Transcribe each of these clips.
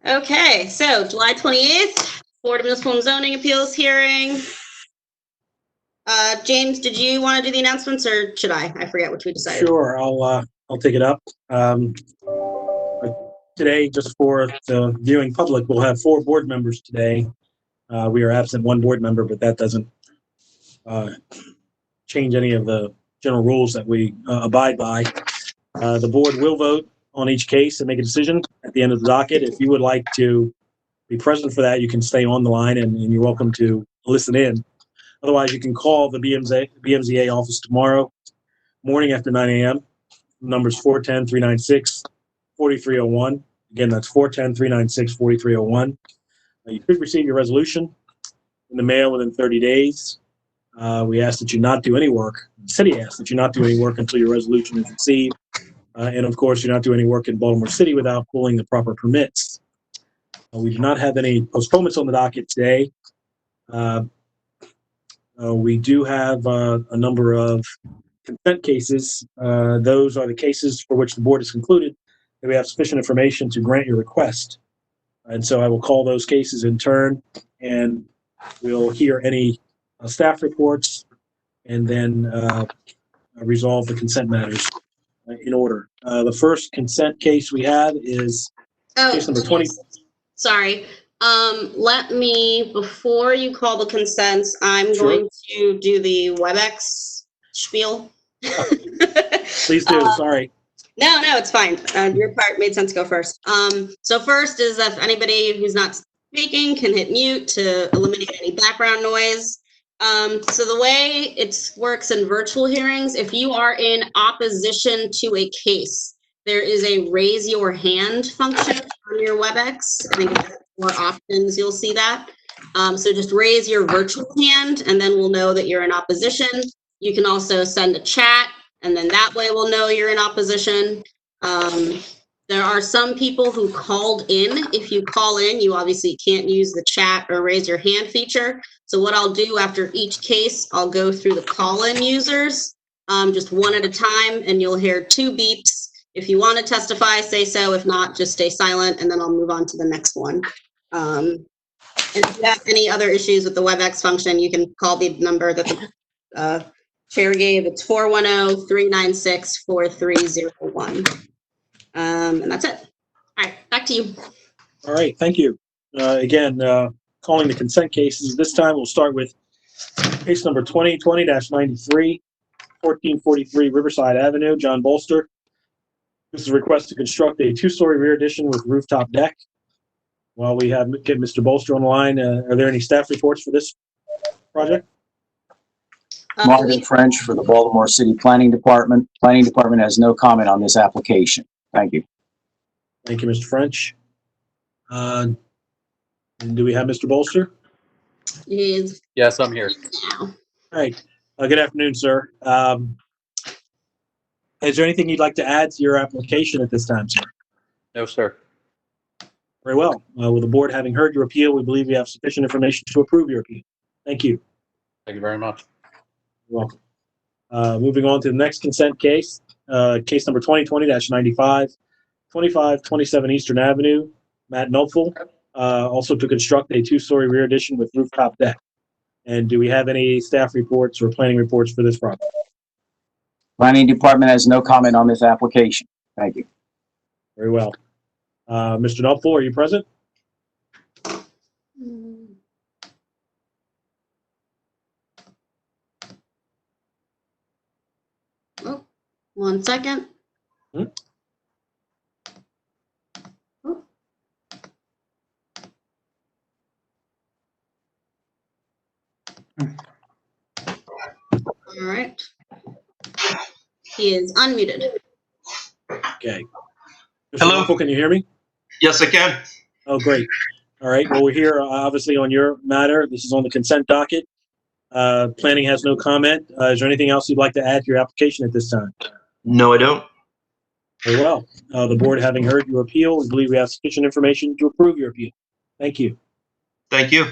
Okay, so July 28th, Board of Municipal and Zoning Appeals hearing. James, did you want to do the announcements or should I? I forget which we decided. Sure, I'll take it up. Today, just for the viewing public, we'll have 4 board members today. We are absent 1 board member, but that doesn't change any of the general rules that we abide by. The board will vote on each case and make a decision at the end of the docket. If you would like to be present for that, you can stay on the line and you're welcome to listen in. Otherwise, you can call the BMZA office tomorrow morning after 9 a.m. Numbers 410-396-4301. Again, that's 410-396-4301. You could receive your resolution in the mail within 30 days. We ask that you not do any work. The city asks that you not do any work until your resolution is received. And of course, you not do any work in Baltimore City without pulling the proper permits. We do not have any postponements on the docket today. We do have a number of consent cases. Those are the cases for which the board has concluded that we have sufficient information to grant your request. And so I will call those cases in turn, and we'll hear any staff reports and then resolve the consent matters in order. The first consent case we have is case number 20. Sorry. Let me, before you call the consents, I'm Sure. going to do the WebEx spiel. Please do. Sorry. No, it's fine. Your part made sense. Go first. So first is if anybody who's not speaking can hit mute to eliminate any background noise. So the way it works in virtual hearings, if you are in opposition to a case, there is a raise your hand function on your WebEx. I think if there's more options, you'll see that. So just raise your virtual hand and then we'll know that you're in opposition. You can also send a chat and then that way we'll know you're in opposition. There are some people who called in. If you call in, you obviously can't use the chat or raise your hand feature. So what I'll do after each case, I'll go through the call-in users, just one at a time, and you'll hear 2 beeps. If you want to testify, say so. If not, just stay silent, and then I'll move on to the next one. And if you have any other issues with the WebEx function, you can call the number that the chair gave. It's 410-396-4301. And that's it. All right, back to you. All right, thank you. Again, calling the consent cases. This time we'll start with case number 2020-93, 1443 Riverside Avenue, John Bolster. This is a request to construct a 2-story rear addition with rooftop deck. While we get Mr. Bolster on the line, are there any staff reports for this project? Martin French for the Baltimore City Planning Department. Planning Department has no comment on this application. Thank you. Thank you, Mr. French. And do we have Mr. Bolster? Yes, I'm here. now. All right. Good afternoon, sir. Is there anything you'd like to add to your application at this time, sir? No, sir. Very well. With the board having heard your appeal, we believe we have sufficient information to approve your appeal. Thank you. Thank you very much. You're welcome. Moving on to the next consent case, case number 2020-95, 2527 Eastern Avenue, Matt Nopfel, also to construct a 2-story rear addition with rooftop deck. And do we have any staff reports or planning reports for this project? Planning Department has no comment on this application. Thank you. Very well. Mr. Nopfel, are you present? Oh, 1 second. Hmm? Oh. All right. He is unmuted. Okay. Mr. Hello? Nopfel, can you hear me? Yes, I can. Oh, great. All right. Well, we're here obviously on your matter. This is on the consent docket. Planning has no comment. Is there anything else you'd like to add to your application at this time? No, I don't. Very well. The board having heard your appeal, we believe we have sufficient information to approve your appeal. Thank you. Thank you.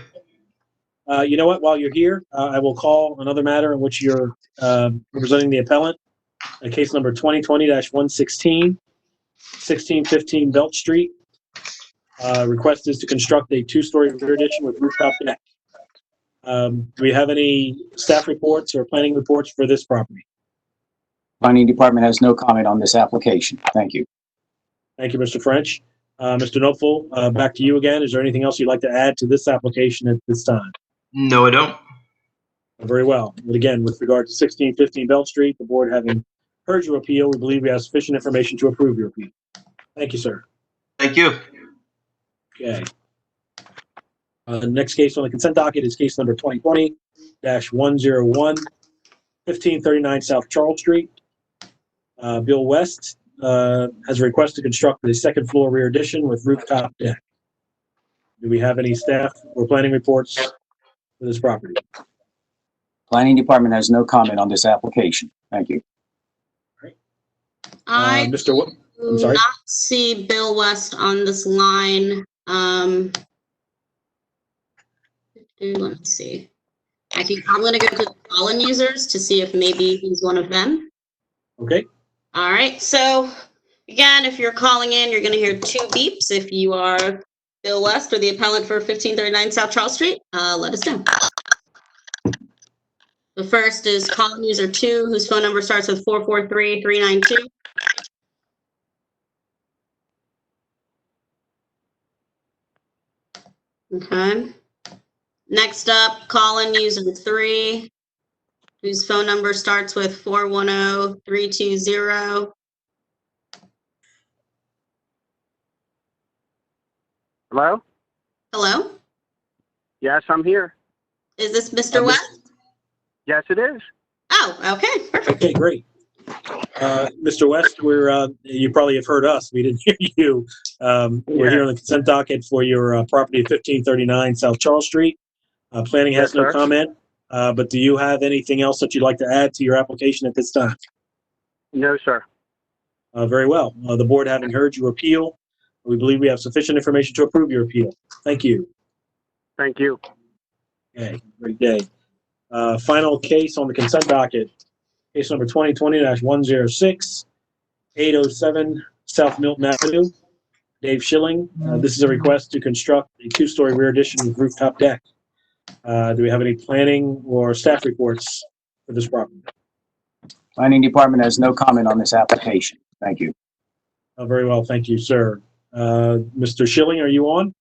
You know what? While you're here, I will call another matter in which you're representing the appellant. Case number 2020-116, 1615 Belt Street. Request is to construct a two-story rear addition with rooftop deck. Do we have any staff reports or planning reports for this property? Planning Department has no comment on this application. Thank you. Thank you, Mr. French. Mr. Notful, back to you again. Is there anything else you'd like to add to this application at this time? No, I don't. Very well. But again, with regard to 1615 Belt Street, the board having heard your appeal, we believe we have sufficient information to approve your appeal. Thank you, sir. Thank you. Okay. Next case on the consent docket is case number 2020-101, 1539 South Charles Street. Bill West has a request to construct a second floor rear addition with rooftop deck. Do we have any staff or planning reports for this property? Planning Department has no comment on this application. Thank you. I Mr. Wo- I'm do sorry? not see Bill West on this line. Let me see. I'm going to go to the call-in users to see if maybe he's one of them. Okay. All right. So again, if you're calling in, you're going to hear two beeps. If you are Bill West or the appellant for 1539 South Charles Street, let us know. The first is call-in user 2, whose phone number starts with 443-392. Okay. Next up, call-in user 3, whose phone number starts with 410-320. Hello? Hello? Yes, I'm here. Is this Mr. West? Yes, it is. Oh, okay, perfect. Okay, great. Mr. West, you probably have heard us. We didn't hear you. We're here on the consent docket for your property at 1539 South Charles Street. Planning has Yes, no sir. comment, but do you have anything else that you'd like to add to your application at this time? No, sir. Very well. The board having heard your appeal, we believe we have sufficient information to approve your appeal. Thank you. Thank you. Okay, great day. Final case on the consent docket, case number 2020-106, 807 South Milton Avenue. Dave Schilling. This is a request to construct a two-story rear addition with rooftop deck. Do we have any planning or staff reports for this property? Planning Department has no comment on this application. Thank you. Very well, thank you, sir. Mr. Schilling, are you on?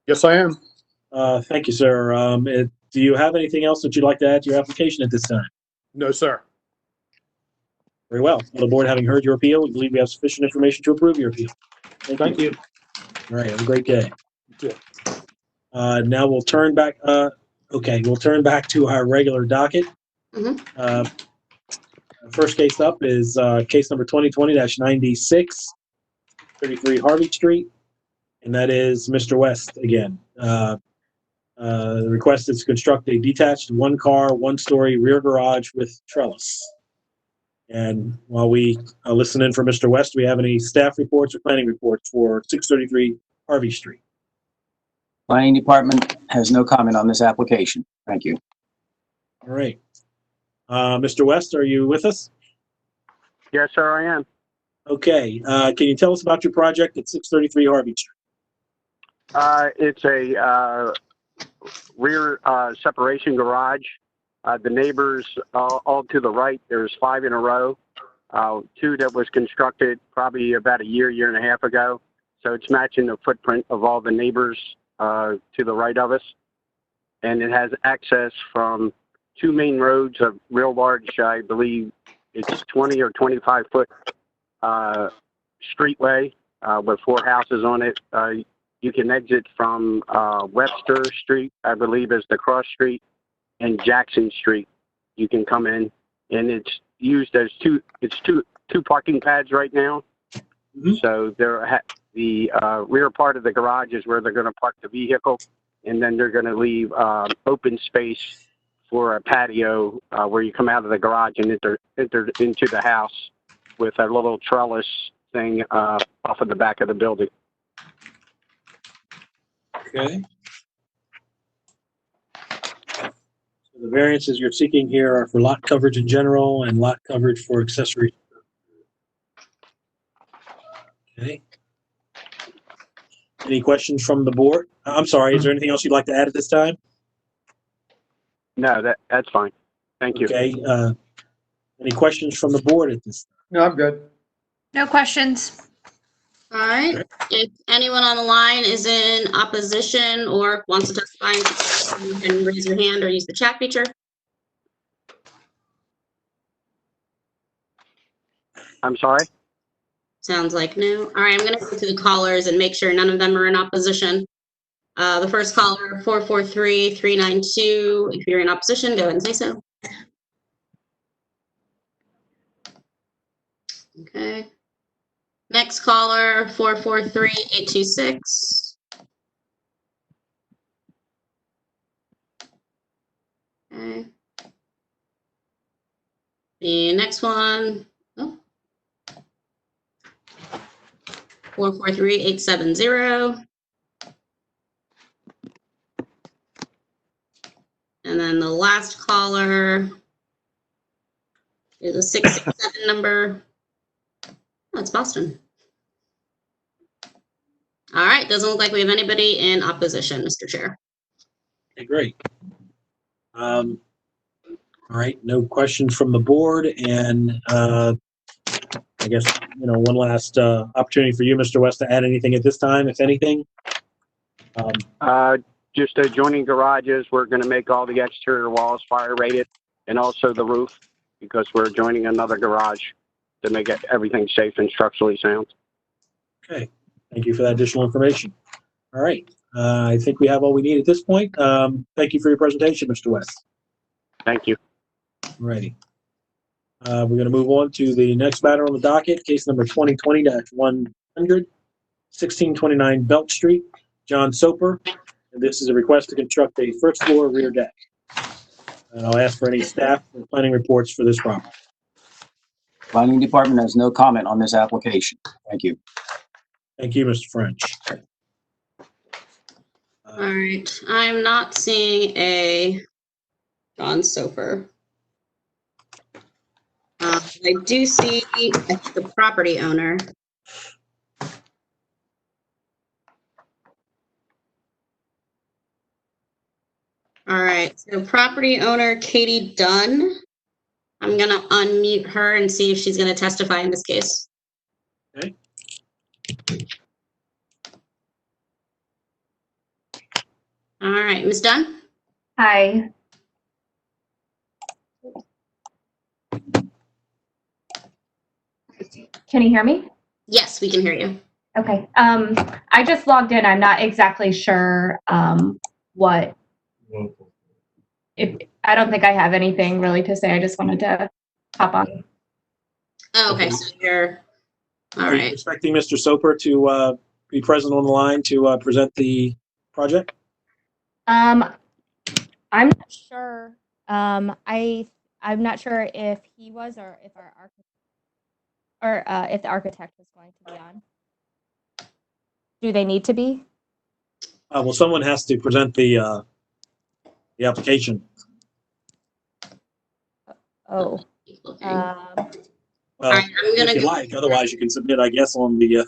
Yes, I am. Thank you, sir. Do you have anything else that you'd like to add to your application at this time? No, sir. Very well. The board having heard your appeal, we believe we have sufficient information to approve your appeal. Thank you. All right, have a great day. You too. Now we'll turn back, we'll turn back to our regular docket. Mhm. First case up is case number 2020-96, 33 Harvey Street, and that is Mr. West again. The request is to construct a detached one-car, one-story rear garage with trellis. And while we listen in for Mr. West, do we have any staff reports or planning reports for 633 Harvey Street? Planning Department has no comment on this application. Thank you. All right. Mr. West, are you with us? Yes, sir, I am. Okay. Can you tell us about your project at 633 Harvey Street? It's a rear separation garage. The neighbors all to the right, there's 5 in a row. 2 that was constructed probably about a year and a half ago. So it's matching the footprint of all the neighbors to the right of us. And it has access from 2 main roads, a real large, I believe it's 20 or 25 foot streetway with 4 houses on it. You can exit from Webster Street, I believe is the cross street, and Jackson Street. You can come in, and it's used as two parking pads right now. Mhm. So the rear part of the garage is where they're going to park the vehicle, and then they're going to leave open space for a patio where you come out of the garage and enter into the house with a little trellis thing off of the back of the building. Okay. So the variances you're seeking here are for lot coverage in general and lot coverage for accessory. Okay. Any questions from the board? I'm sorry, is there anything else you'd like to add at this time? No, that's fine. Thank you. Okay, any questions from the board at this? No, I'm good. No questions. All right. If anyone on the line is in opposition or wants to testify, you can raise your hand or use the chat feature. I'm sorry? Sounds like no. All right, I'm going to go to the callers and make sure none of them are in opposition. The first caller, 443-392. If you're in opposition, go ahead and say so. Okay. Next caller, 443-826. Okay. The next one, 443-870. And then the last caller is a 667 number. Oh, it's Boston. All right, doesn't look like we have anybody in opposition, Mr. Chair. Okay, great. All right, no questions from the board, and I guess, one last opportunity for you, Mr. West, to add anything at this time, if anything. Just adjoining garages, we're going to make all the exterior walls fire rated and also the roof because we're joining another garage to make everything safe and structurally sound. Okay, thank you for that additional information. All right, I think we have all we need at this point. Thank you for your presentation, Mr. West. Thank you. Alrighty. We're going to move on to the next matter on the docket, case number 2020-100, 1629 Belt Street, John Soper. And this is a request to construct a first floor rear deck. And I'll ask for any staff and planning reports for this property. Planning Department has no comment on this application. Thank you. Thank you, Mr. French. All right, I'm not seeing a John Soper. I do see the property owner. All right, so property owner Katie Dunn. I'm going to unmute her and see if she's going to testify in this case. Okay. All right, Ms. Dunn? Hi. Can you hear me? Yes, we can hear you. Okay. I just logged in. I'm not exactly sure what. I don't think I have anything really to say. I just wanted to hop on. Oh, okay, so you're all Are you right. expecting Mr. Soper to be present on the line to present the project? I'm not sure. I'm not sure if he was or if our architect if the architect was going to be on. Do they need to be? Well, someone has to present the application. Oh. Well, All right, I'm gonna if you go. like, otherwise you can submit, I guess, on the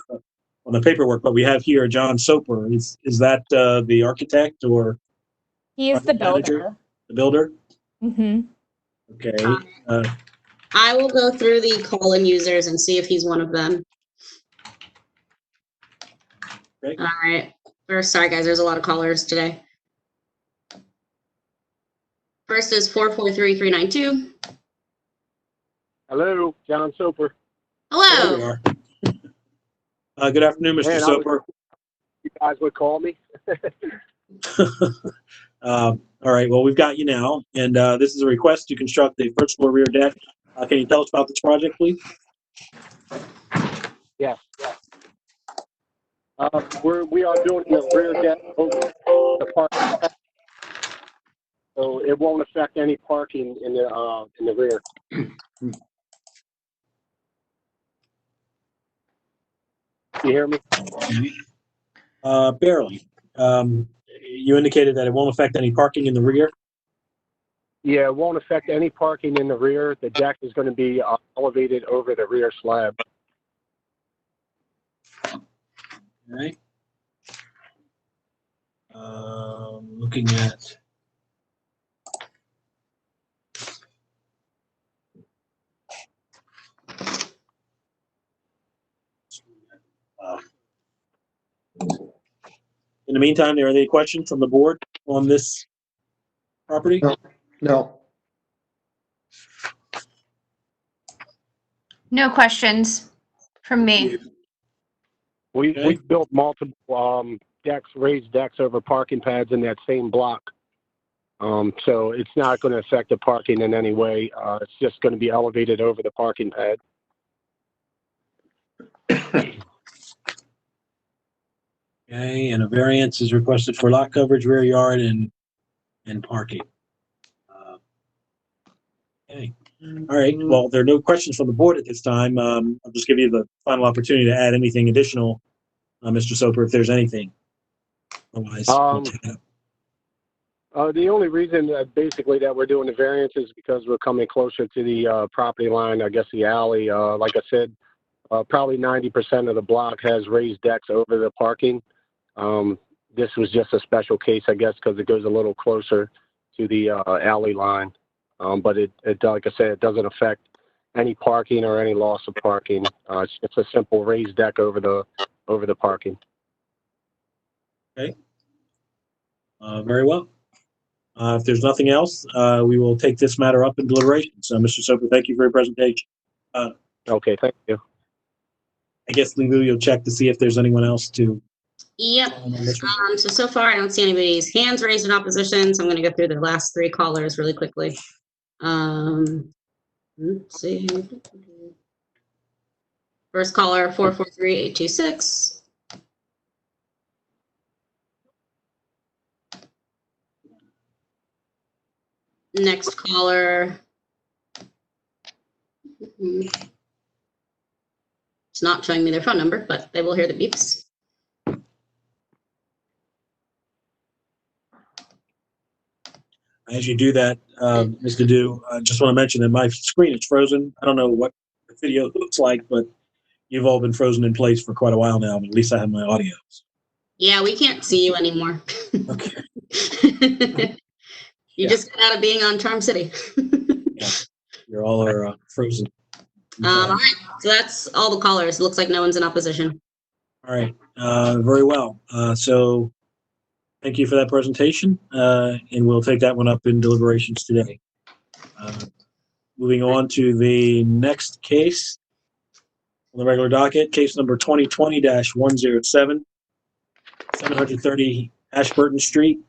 paperwork. But we have here John Soper. Is that the architect or He is the manager? builder. The builder? Mm-hmm. Okay. I will go through the call-in users and see if he's one of them. Okay. All right. First, sorry guys, there's a lot of callers today. First is 443-392. Hello, John Soper. There Hello. we are. Good afternoon, Mr. Man, Soper. You guys would call me? All right. Well, we've got you now, and this is a request to construct a first floor rear deck. Can you tell us about this project, please? Yes. We are doing the rear deck over the parking, so it won't affect any parking in the rear. You hear me? Barely. You indicated that it won't affect any parking in the rear. Yeah, it won't affect any parking in the rear. The deck is going to be elevated over the rear slab. All right. looking at. In the meantime, are there any questions from the board on this property? No. No questions from me. Okay. We built multiple decks, raised decks over parking pads in that same block. So it's not going to affect the parking in any way. It's just going to be elevated over the parking pad. Okay, and a variance is requested for lot coverage, rear yard, and parking. Okay. All right. Well, there are no questions from the board at this time. I'll just give you the final opportunity to add anything additional, Mr. Soper, if there's anything. Otherwise, we'll take it up. The only reason that basically that we're doing the variance is because we're coming closer to the property line, I guess the alley. Like I said, probably 90% of the block has raised decks over the parking. This was just a special case, I guess, because it goes a little closer to the alley line. But it, like I said, it doesn't affect any parking or any loss of parking. It's just a simple raised deck over the parking. Okay. Very well. If there's nothing else, we will take this matter up in deliberations. Mr. Soper, thank you for your presentation. Okay, thank you. I guess Lulu, you'll check to see if there's anyone else to. Yep. So far, I don't see anybody's hands raised in opposition, so I'm going to go through the last three callers really quickly. Let's see. First caller, 443-826. Next caller. It's not showing me their phone number, but they will hear the beeps. As you do that, Mr. Dew, I just want to mention that my screen is frozen. I don't know what the video looks like, but you've all been frozen in place for quite a while now. But at least I have my audio. Yeah, we can't see you anymore. Okay. You just got out of being on Charm City. Yeah, you're all are frozen. All right, so that's all the callers. It looks like no one's in opposition. All right, very well. So thank you for that presentation, and we'll take that one up in deliberations today. Moving on to the next case on the regular docket, case number 2020-107, 730 Ashburton Street.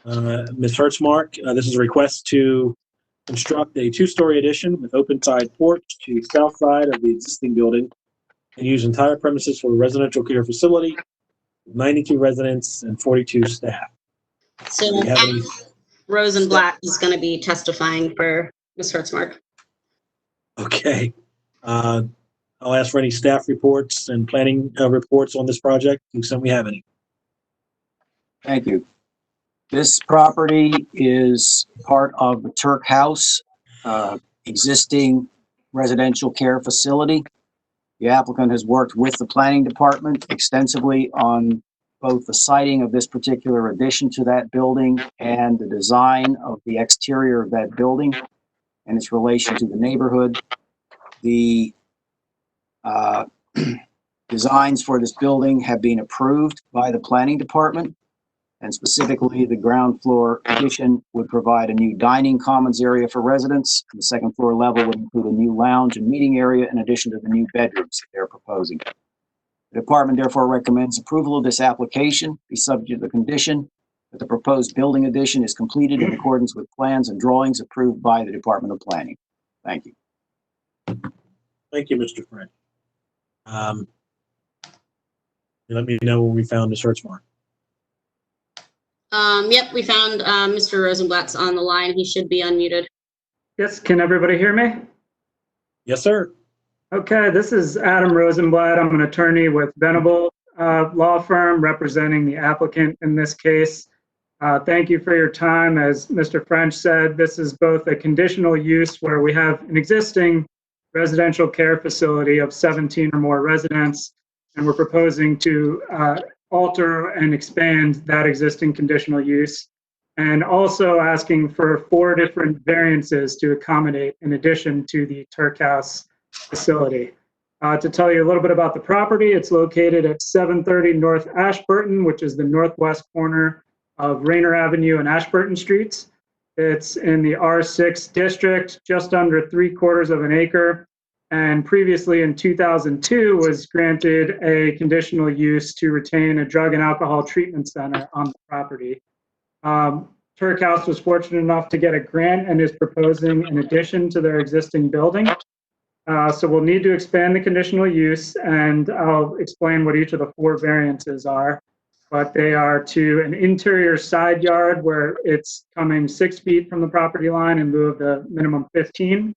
Ms. Hertzmark, this is a request to construct a two-story addition with open-side porch to the south side of the existing building and use entire premises for a residential care facility, 92 residents and 42 staff. So Do you have any- Rosenblatt is going to be testifying for Ms. Hertzmark. Okay. I'll ask for any staff reports and planning reports on this project, to the extent we have any. Thank you. This property is part of the Turk House, existing residential care facility. The applicant has worked with the planning department extensively on both the siting of this particular addition to that building and the design of the exterior of that building and its relation to the neighborhood. The designs for this building have been approved by the planning department, and specifically the ground floor addition would provide a new dining commons area for residents. The second floor level would include a new lounge and meeting area in addition to the new bedrooms that they're proposing. The department therefore recommends approval of this application be subject to the condition that the proposed building addition is completed in accordance with plans and drawings approved by the Department of Planning. Thank you. Thank you, Mr. French. Let me know when we found the search mark. Yep, we found Mr. Rosenblatt's on the line. He should be unmuted. Yes, can everybody hear me? Yes, sir. Okay, this is Adam Rosenblatt. I'm an attorney with Venable Law Firm representing the applicant in this case. Thank you for your time. As Mr. French said, this is both a conditional use where we have an existing residential care facility of 17 or more residents, and we're proposing to alter and expand that existing conditional use, and also asking for 4 different variances to accommodate in addition to the Turk House facility. To tell you a little bit about the property, it's located at 730 North Ashburton, which is the northwest corner of Rayner Avenue and Ashburton Streets. It's in the R6 district, just under 3/4 of an acre, and previously in 2002 was granted a conditional use to retain a drug and alcohol treatment center on the property. Turk House was fortunate enough to get a grant and is proposing an addition to their existing building. So we'll need to expand the conditional use, and I'll explain what each of the 4 variances are. But they are to an interior side yard where it's coming 6 feet from the property line in lieu of the minimum 15.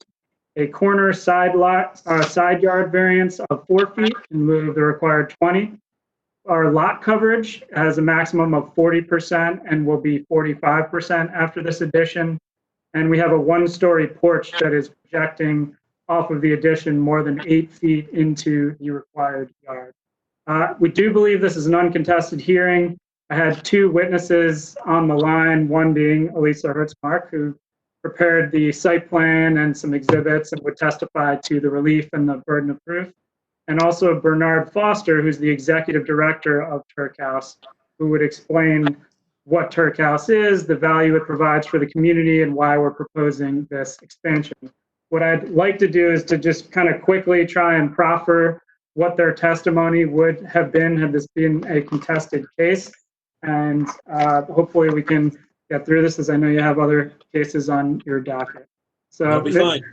A corner side yard variance of 4 feet in lieu of the required 20. Our lot coverage has a maximum of 40% and will be 45% after this addition. And we have a 1-story porch that is projecting off of the addition more than 8 feet into the required yard. We do believe this is an uncontested hearing. I had 2 witnesses on the line, one being Elisa Hertzmark, who prepared the site plan and some exhibits and would testify to the relief and the burden of proof, and also Bernard Foster, who's the executive director of Turk House, who would explain what Turk House is, the value it provides for the community, and why we're proposing this expansion. What I'd like to do is to just kind of quickly try and proffer what their testimony would have been had this been a contested case. And hopefully we can get through this, as I know you have other cases on your docket. So That'll be fine.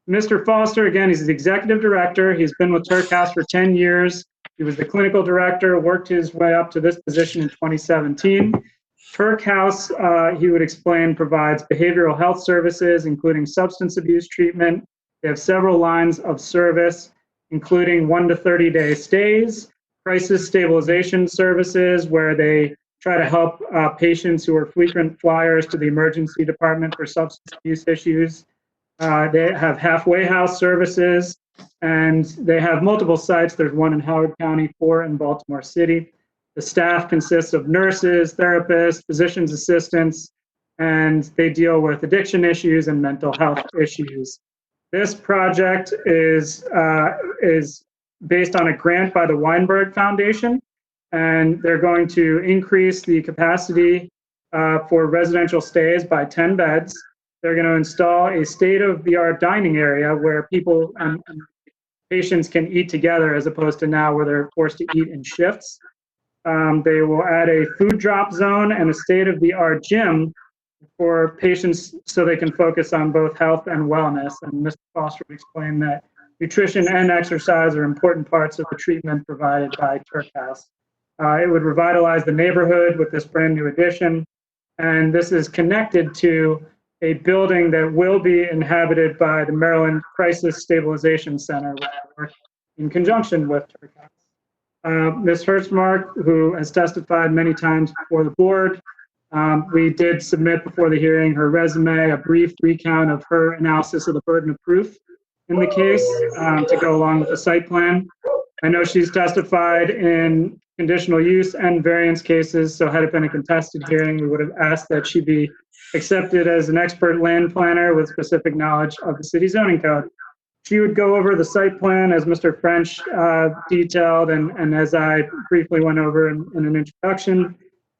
Mr. Foster, again, he's the executive director. He's been with Turk House for 10 years. He was the clinical director, worked his way up to this position in 2017. Turk House, he would explain, provides behavioral health services, including substance abuse treatment. They have several lines of service, including 1 to 30-day stays, crisis stabilization services, where they try to help patients who are frequent flyers to the emergency department for substance abuse issues. They have halfway house services, and they have multiple sites. There's 1 in Howard County, 4 in Baltimore City. The staff consists of nurses, therapists, physician's assistants, and they deal with addiction issues and mental health issues. This project is based on a grant by the Weinberg Foundation, and they're going to increase the capacity for residential stays by 10 beds. They're going to install a state-of-the-art dining area where people and patients can eat together, as opposed to now where they're forced to eat in shifts. They will add a food drop zone and a state-of-the-art gym for patients so they can focus on both health and wellness. And Mr. Foster would explain that nutrition and exercise are important parts of the treatment provided by Turk House. It would revitalize the neighborhood with this brand new addition. And this is connected to a building that will be inhabited by the Maryland Crisis Stabilization Center, which I work in conjunction with Turk House. Ms. Hertzmark, who has testified many times before the board, we did submit before the hearing her resume, a brief recount of her analysis of the burden of proof in the case to go along with the site plan. I know she's testified in conditional use and variance cases, so had it been a contested hearing, we would have asked that she be accepted as an expert land planner with specific knowledge of the city zoning code. She would go over the site plan as Mr. French detailed, and as I briefly went over in an introduction.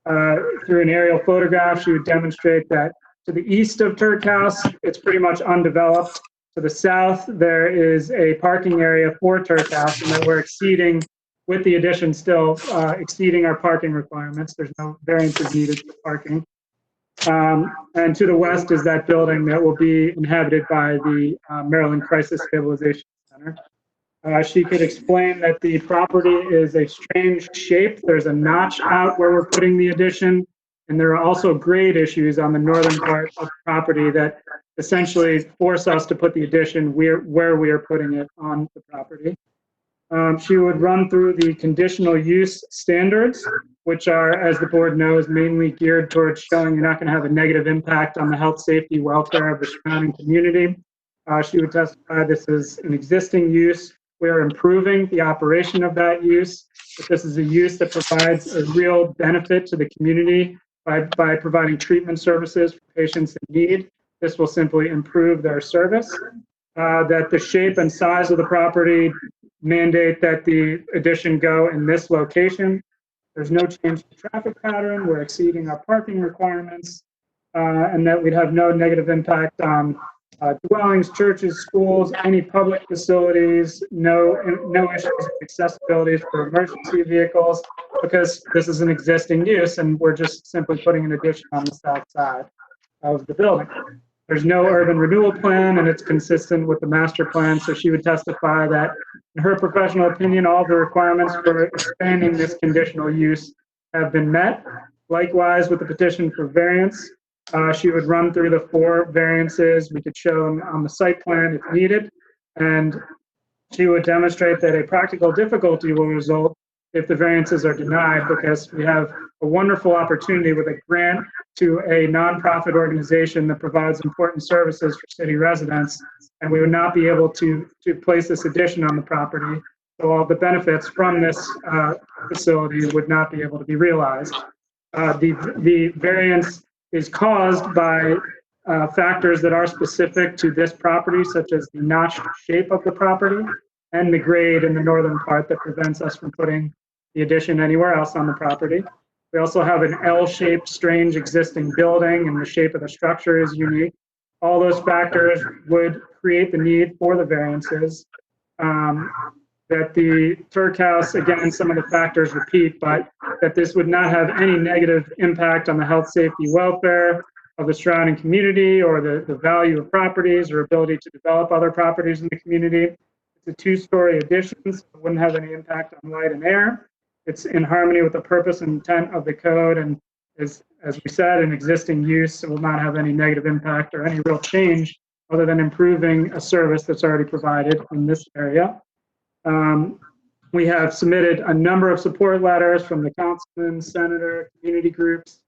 Through an aerial photograph, she would demonstrate that to the east of Turk House, it's pretty much undeveloped. To the south, there is a parking area for Turk House, and that we're exceeding, with the addition still exceeding our parking requirements. There's no variances needed for parking. And to the west is that building that will be inhabited by the Maryland Crisis Stabilization Center. She could explain that the property is a strange shape. There's a notch out where we're putting the addition, and there are also grade issues on the northern part of the property that essentially force us to put the addition where we are putting it on the property. She would run through the conditional use standards, which are, as the board knows, mainly geared towards showing you're not going to have a negative impact on the health, safety, welfare of the surrounding community. She would testify this is an existing use We are improving the operation of that use. If this is a use that provides a real benefit to the community by providing treatment services for patients in need, this will simply improve their service. That the shape and size of the property mandate that the addition go in this location. There's no change to traffic pattern. We're exceeding our parking requirements, and that we'd have no negative impact on dwellings, churches, schools, any public facilities, no issues of accessibility for emergency vehicles, because this is an existing use and we're just simply putting an addition on the south side of the building. There's no urban renewal plan, and it's consistent with the master plan, so she would testify that, in her professional opinion, all the requirements for expanding this conditional use have been met. Likewise, with the petition for variance, she would run through the 4 variances we could show on the site plan if needed, and she would demonstrate that a practical difficulty will result if the variances are denied, because we have a wonderful opportunity with a grant to a nonprofit organization that provides important services for city residents, and we would not be able to place this addition on the property. So all the benefits from this facility would not be able to be realized. The variance is caused by factors that are specific to this property, such as the notched shape of the property and the grade in the northern part that prevents us from putting the addition anywhere else on the property. We also have an L-shaped, strange existing building, and the shape of the structure is unique. All those factors would create the need for the variances. That the Turk House, again, some of the factors repeat, but that this would not have any negative impact on the health, safety, welfare of the surrounding community, or the value of properties or ability to develop other properties in the community. It's a 2-story addition, so it wouldn't have any impact on light and air. It's in harmony with the purpose and intent of the code, and is, as we said, an existing use. It will not have any negative impact or any real change other than improving a service that's already provided in this area. We have submitted a number of support letters from the councilman, senator, community groups,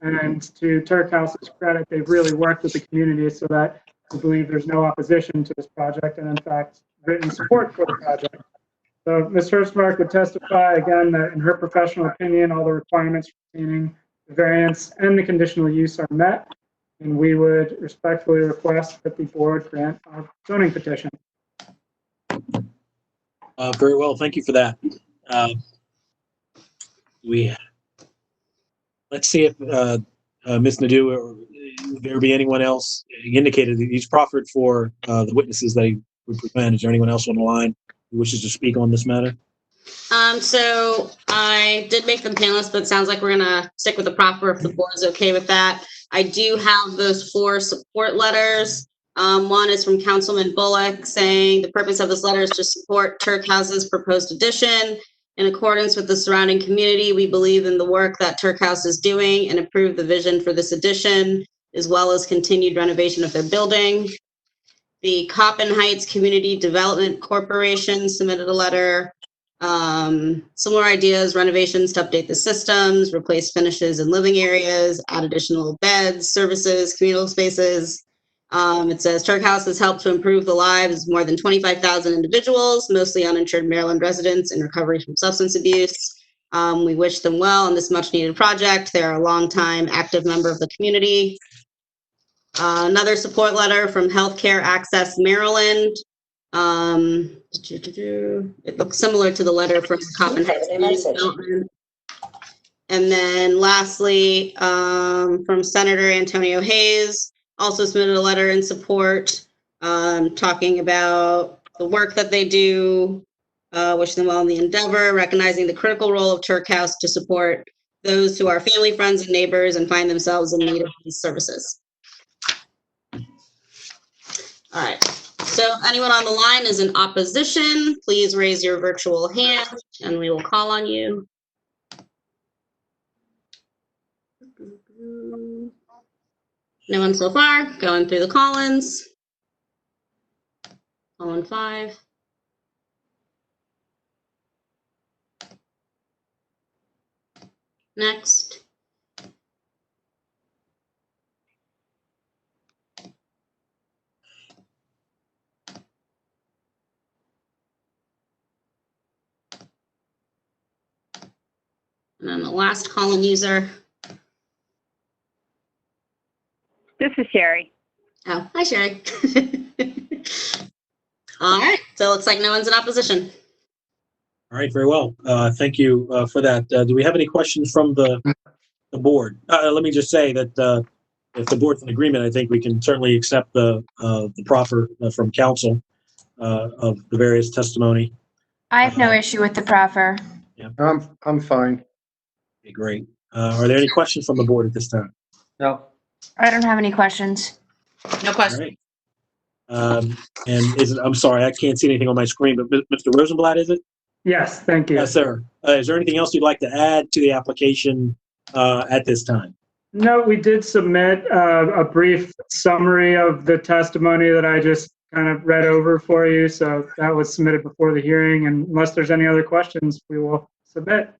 and to Turk House's credit, they've really worked with the community so that we believe there's no opposition to this project, and in fact, written support for the project. So Ms. Hurstmark would testify again that in her professional opinion, all the requirements pertaining to variance and the conditional use are met, and we would respectfully request that the board grant our zoning petition. Very well, thank you for that. Let's see if Ms. Nadeau, or would there be anyone else? He indicated that he's proffered for the witnesses that he would present. Is there anyone else on the line who wishes to speak on this matter? So I did make them panelists, but it sounds like we're gonna stick with the proffer if the board is okay with that. I do have those 4 support letters. One is from Councilman Bullock saying the purpose of this letter is to support Turk House's proposed addition. In accordance with the surrounding community, we believe in the work that Turk House is doing and approve the vision for this addition, as well as continued renovation of their building. The Coppin Heights Community Development Corporation submitted a letter. Similar ideas, renovations to update the systems, replace finishes in living areas, add additional beds, services, communal spaces. It says Turk House has helped to improve the lives of more than 25,000 individuals, mostly uninsured Maryland residents in recovery from substance abuse. We wish them well on this much needed project. They're a longtime active member of the community. Another support letter from Healthcare Access Maryland. It looks similar to the letter from Coppin Heights Development. And then lastly, from Senator Antonio Hayes, also submitted a letter in support, talking about the work that they do, wish them well in the endeavor, recognizing the critical role of Turk House to support those who are family, friends, and neighbors and find themselves in need of these services. All right, so anyone on the line is in opposition, please raise your virtual hand and we will call on you. No one so far. Going through the call-ins. Call-in 5. Next. And then the last column user. This is Sherry. Oh, hi, Sherry. All right, so it looks like no one's in opposition. All right, very well. Thank you for that. Do we have any questions from the board? Let me just say that if the board's in agreement, I think we can certainly accept the proffer from council of the various testimony. I have no issue with the proffer. I'm fine. Okay, great. Are there any questions from the board at this time? No. I don't have any questions. No All question. right. And I'm sorry, I can't see anything on my screen, but Mr. Rosenblatt, is it? Yes, thank you. Yes, sir. Is there anything else you'd like to add to the application at this time? No, we did submit a brief summary of the testimony that I just kind of read over for you. So that was submitted before the hearing. And unless there's any other questions, we will submit.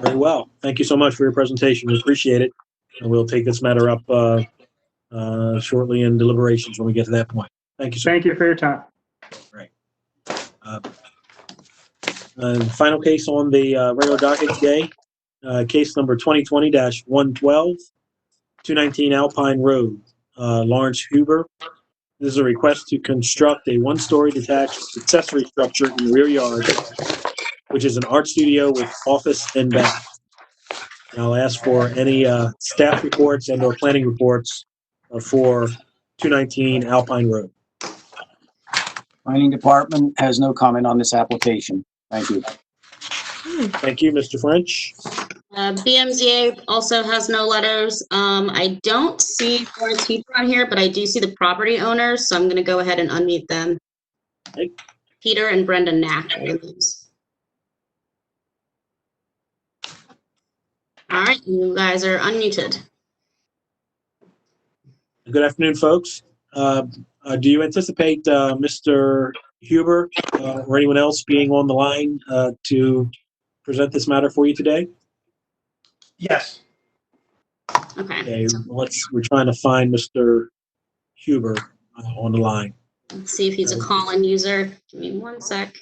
Very well. Thank you so much for your presentation. We appreciate it. And we'll take this matter up shortly in deliberations when we get to that point. Thank you, sir. Thank you for your time. Right. Final case on the regular docket today, case number 2020-112, 219 Alpine Road, Lawrence Huber. This is a request to construct a one-story detached accessory structure in the rear yard, which is an art studio with office and bath. And I'll ask for any staff reports and/or planning reports for 219 Alpine Road. Planning Department has no comment on this application. Thank you. Thank you, Mr. French. BMZA also has no letters. I don't see Lawrence Huber on here, but I do see the property owners, so I'm going to go ahead and unmute them. Okay. Peter and Brenda Knack are the names. All right, you guys are unmuted. Good afternoon, folks. Do you anticipate Mr. Huber or anyone else being on the line to present this matter for you today? Yes. Okay, Okay, we're trying to find Mr. Huber on the line. let's see if he's a call-in user. Give me one sec.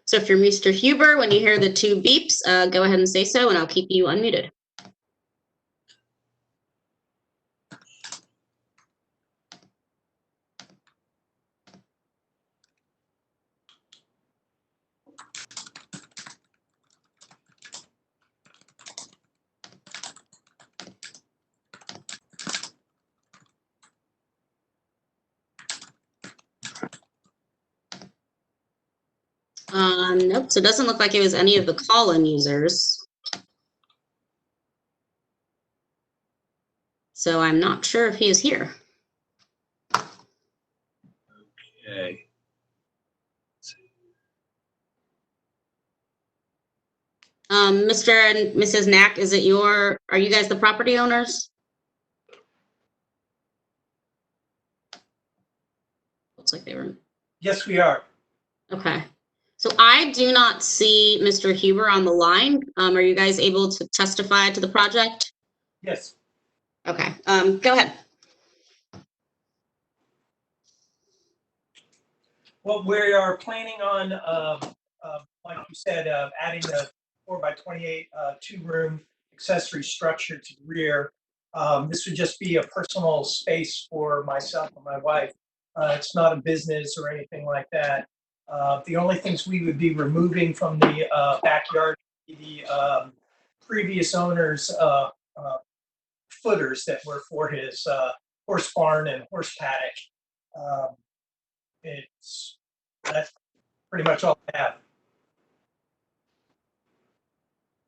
So if you're Mr. Huber, when you hear the two beeps, go ahead and say so, and I'll keep you unmuted. Nope, so it doesn't look like it was any of the call-in users. So I'm not sure if he is here. Okay. Mr. and Mrs. Knack, are you guys the property owners? Looks like they were. Yes, we are. Okay. So I do not see Mr. Huber on the line. Are you guys able to testify to the project? Yes. Okay, go ahead. Well, we are planning on, like you said, adding the 4x28 two-room accessory structure to the rear. This would just be a personal space for myself and my wife. It's not a business or anything like that. The only things we would be removing from the backyard would be the previous owner's footers that were for his horse barn and horse paddock. That's pretty much all I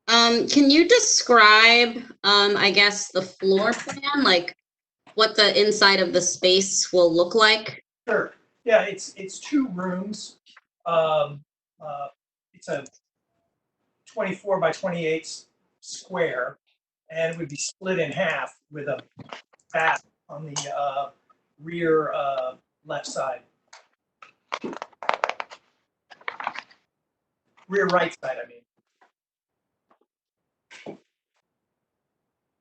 have. Can you describe, I guess, the floor plan, like what the inside of the space will look like? Sure. Yeah, it's two rooms. It's a 24 by 28 square, and it would be split in half with a bath on the rear left side. Rear right side, I mean.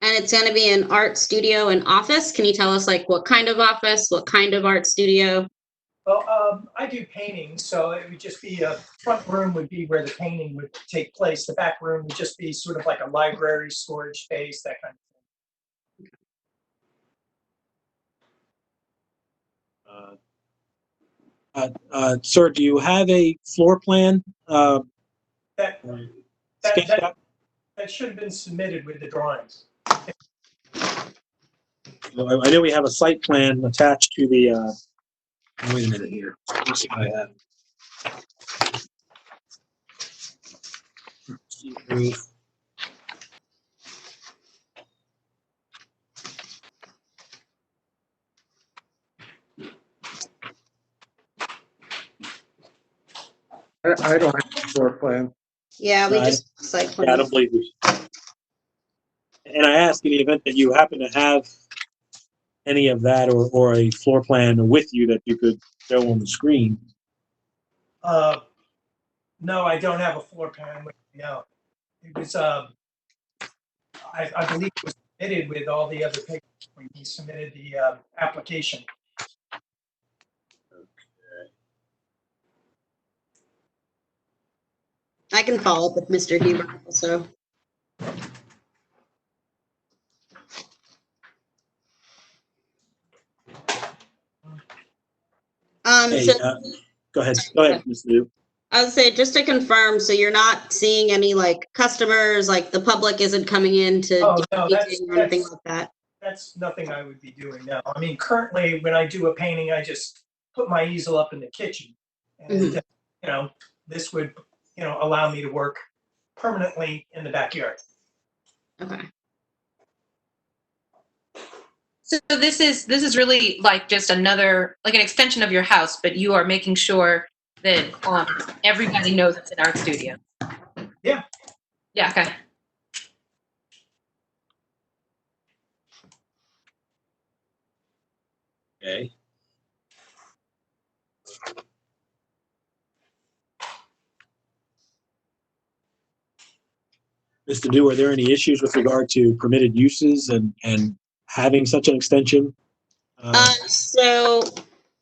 And it's going to be an art studio and office. Can you tell us like what kind of office, what kind of art studio? Well, I do painting, so it would just be a front room would be where the painting would take place. The back room would just be sort of like a library, storage space, that kind of thing. Sir, do you have a floor plan? That sketched out? that should have been submitted with the drawings. Well, I know we have a site plan attached to the, wait a minute here. Let's see what I have. Roof. I don't have a floor plan. Yeah, we Right. just site Yeah, I plan. don't believe we. And I ask in the event that you happen to have any of that or a floor plan with you that you could show on the screen. No, I don't have a floor plan with me now. It was, I believe it was submitted with all the other papers when he submitted the application. I can follow up with Mr. Huber also. Hey, So go ahead. Go ahead, Ms. Liu. I would say, just to confirm, so you're not seeing any like customers, like the public isn't coming in to Oh, do no, anything or anything like that? That's nothing I would be doing now. I mean, currently, when I do a painting, I just put my easel up in the kitchen. And, you know, this would, allow me to work permanently in the backyard. Okay. So this is really like just another, like an extension of your house, but you are making sure that everybody knows it's an art studio. Yeah. Yeah, okay. Okay. Mr. Dew, are there any issues with regard to permitted uses and having such an extension? So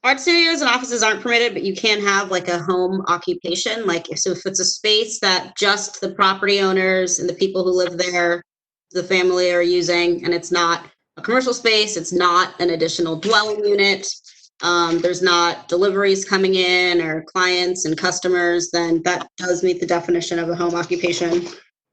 art studios and offices aren't permitted, but you can have like a home occupation. Like if it's a space that just the property owners and the people who live there, the family are using, and it's not a commercial space, it's not an additional dwelling unit, there's not deliveries coming in or clients and customers, then that does meet the definition of a home occupation.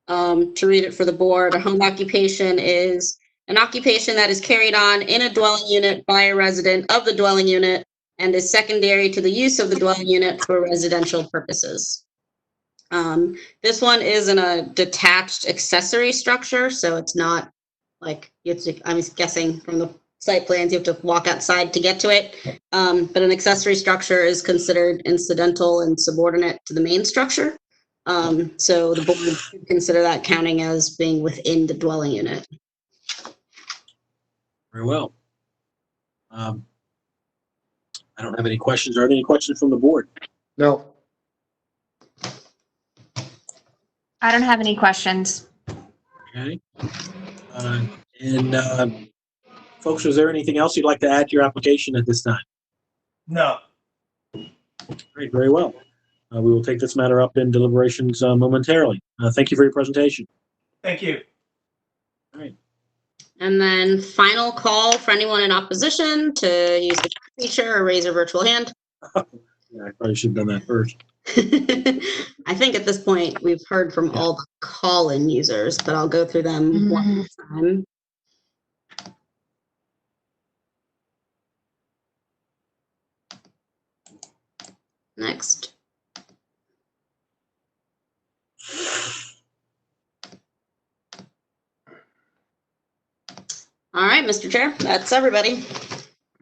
To read it for the board, a home occupation is an occupation that is carried on in a dwelling unit by a resident of the dwelling unit and is secondary to the use of the dwelling unit for residential purposes. This one is in a detached accessory structure, so it's not like I'm guessing from the site plans, you have to walk outside to get to it. But an accessory structure is considered incidental and subordinate to the main structure. So the board would consider that counting as being within the dwelling unit. Very well. I don't have any questions. Are there any questions from the board? No. I don't have any questions. Okay. Folks, is there anything else you'd like to add to your application at this time? No. Great, very well. We will take this matter up in deliberations momentarily. Thank you for your presentation. Thank you. All right. And then final call for anyone in opposition to use the chat feature or raise a virtual hand. Yeah, I probably should have done that first. I think at this point we've heard from all the call-in users, but I'll go through them one at a time. Next. All right, Mr. Chair, that's everybody.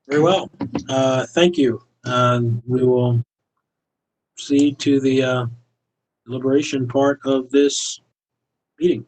Very well. Thank you. We will proceed to the deliberation part of this meeting.